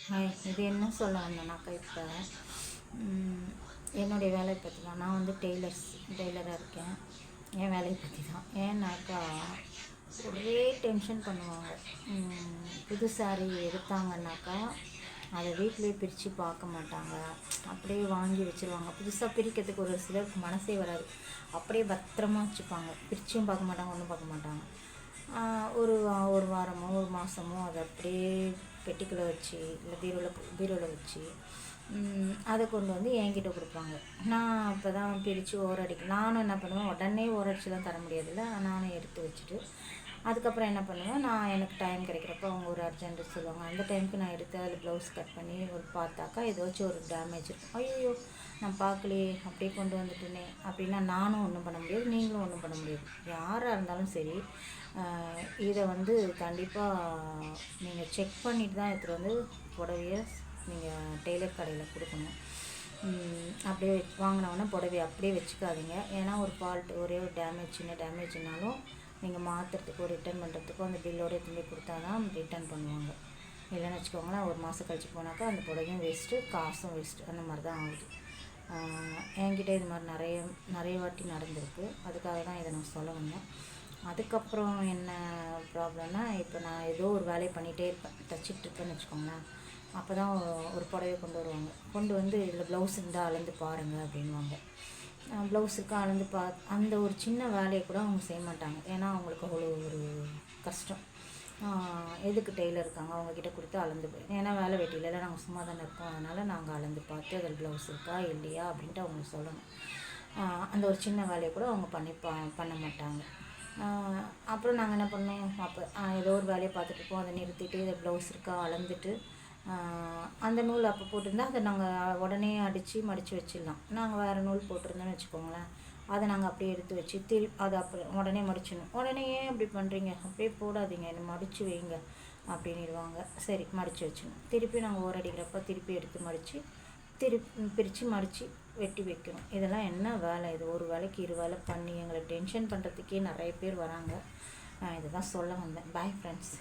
Hi, இது என்ன சொல்ல வந்தேனாக்கா, இப்போ என்னுடைய வேலையை பற்றி தான். நான் வந்து டெய்லராக இருக்கேன். என் வேலையை பற்றி தான். ஏன்னாக்கா, ஒரே டென்ஷன் பண்ணுவாங்க. புது சாரீ எடுத்தாங்கன்னாக்கா அதை வீட்டிலேயே பிரித்து பார்க்க மாட்டாங்க. அப்படியே வாங்கி வச்சுருவாங்க. புதுசாக பிரிக்கிறதுக்கு ஒரு சிலருக்கு மனசே வராது. அப்படியே பத்திரமா வச்சுப்பாங்க. பிரிச்சும் பார்க்க மாட்டாங்க, ஒன்றும் பார்க்க மாட்டாங்க. ஒரு வாரமோ ஒரு மாதமோ அதை அப்படியே பெட்டிக்குள்ளே வச்சு, இல்லை பீரோவில் வச்சு அதை கொண்டு வந்து என்கிட்ட கொடுப்பாங்க. நான் அப்போ தான் பிரித்து நானும் என்ன பண்ணுவேன், உடனே ஓரடிச்சுலாம் தர முடியாதுல்ல. நானும் எடுத்து வச்சுட்டு அதுக்கப்புறம் என்ன பண்ணுவேன், நான் எனக்கு டைம் கிடைக்கிறப்போ அவங்க ஒரு அர்ஜென்ட்டு சொல்லுவாங்க. அந்த டைமுக்கு நான் எடுத்து அதில் ப்ளவுஸ் கட் பண்ணி பார்த்தாக்கா ஏதாச்சும் ஒரு டேமேஜ் இருக்கும். ஐயோ, நான் பார்க்கலையே, அப்படியே கொண்டு வந்துட்டேனே அப்படின்னா நானும் ஒன்றும் பண்ண முடியாது, நீங்களும் ஒன்றும் பண்ண முடியாது. யாராக இருந்தாலும் சரி, இதை வந்து கண்டிப்பாக நீங்கள் செக் பண்ணிட்டு தான் எடுத்துகிட்டு வந்து புடவையை நீங்கள் டெய்லர் கடையில் கொடுக்கணும். அப்படியே வாங்கினோன்னா புடவையை அப்படியே வச்சுக்காதீங்க. ஏன்னா ஒரு ஒரே ஒரு சின்ன டேமேஜ்னாலும் நீங்கள் மாற்றுறதுக்கோ ரிட்டர்ன் பண்ணுறதுக்கோ அந்த பில்லோடு எடுத்துகிட்டு போய் கொடுத்தா தான் ரிட்டர்ன் பண்ணுவாங்க. இல்லைன்னு வச்சுக்கோங்களேன், ஒரு மாதம் கழிச்சு போனாக்கா அந்த புடவையும் வேஸ்ட்டு, காசும் வேஸ்ட்டு. அந்த மாதிரி தான் ஆகுது. என்கிட்ட இது மாதிரி நிறைய வாட்டி நடந்திருக்கு. அதுக்காக தான் இதை நான் சொல்ல வந்தேன். அதுக்கப்புறம் என்ன ப்ராப்ளம்னா, இப்போ நான் ஏதோ ஒரு வேலையை பண்ணிகிட்டே இருப்பேன், தச்சிட்ருப்பேன்னு வச்சுக்கோங்களேன். அப்போ தான் ஒரு புடவையை கொண்டு வந்து இதில் ப்ளவுஸ் இருந்தால் அளந்து பாருங்கள் அப்படின்வாங்க. ப்ளவுஸுக்கு அளந்து அந்த ஒரு சின்ன வேலையை கூட அவங்க செய்ய மாட்டாங்க. ஏன்னா அவங்களுக்கு அவ்வளோ ஒரு கஷ்டம். எதுக்கு டெய்லர் இருக்காங்க, அவங்கக்கிட்ட கொடுத்து அளந்து ஏன்னா வேலை வெட்டியில் நாங்கள் சும்மா தானே இருக்கோம், அதனால் நாங்கள் அளந்து பார்த்து அதில் ப்ளவுஸ் இருக்கா இல்லையா அப்படின்ட்டு அவங்களுக்கு சொல்லணும். அந்த ஒரு சின்ன வேலையை கூட அவங்க பண்ண மாட்டாங்க. அப்புறம் நாங்கள் என்ன பண்ணோம், அப்போ ஏதோ ஒரு வேலையை பார்த்துட்ருப்போம், அதை நிறுத்திட்டு இதை ப்ளவுஸ் இருக்கா அளந்துட்டு அந்த நூல் அப்போ போட்டிருந்தா அதை நாங்கள் உடனே மடித்து வச்சிடலாம். நாங்கள் வேறு நூல் போட்டிருந்தோன்னு வச்சுக்கோங்களேன், அதை நாங்கள் அப்படியே எடுத்து வச்சு அதை அப்புறம் உடனே மடிச்சிடணும். உடனே ஏன் இப்படி பண்ணுறீங்க, அப்படியே போடாதீங்க, என்னை மடித்து வைங்க அப்படின்னுடுவாங்க. சரி, மடித்து வச்சிடணும். திருப்பி நாங்கள் ஓரடிக்கிறப்ப திருப்பி எடுத்து பிரித்து மடித்து வெட்டி வைக்கணும். இதெல்லாம் என்ன வேலை இது? ஒரு வேலைக்கு 2 வேலை பண்ணி எங்களை டென்ஷன் பண்ணுறதுக்கே நிறைய பேர் வராங்க. நான் இதை தான் சொல்ல வந்தேன். Bye friends.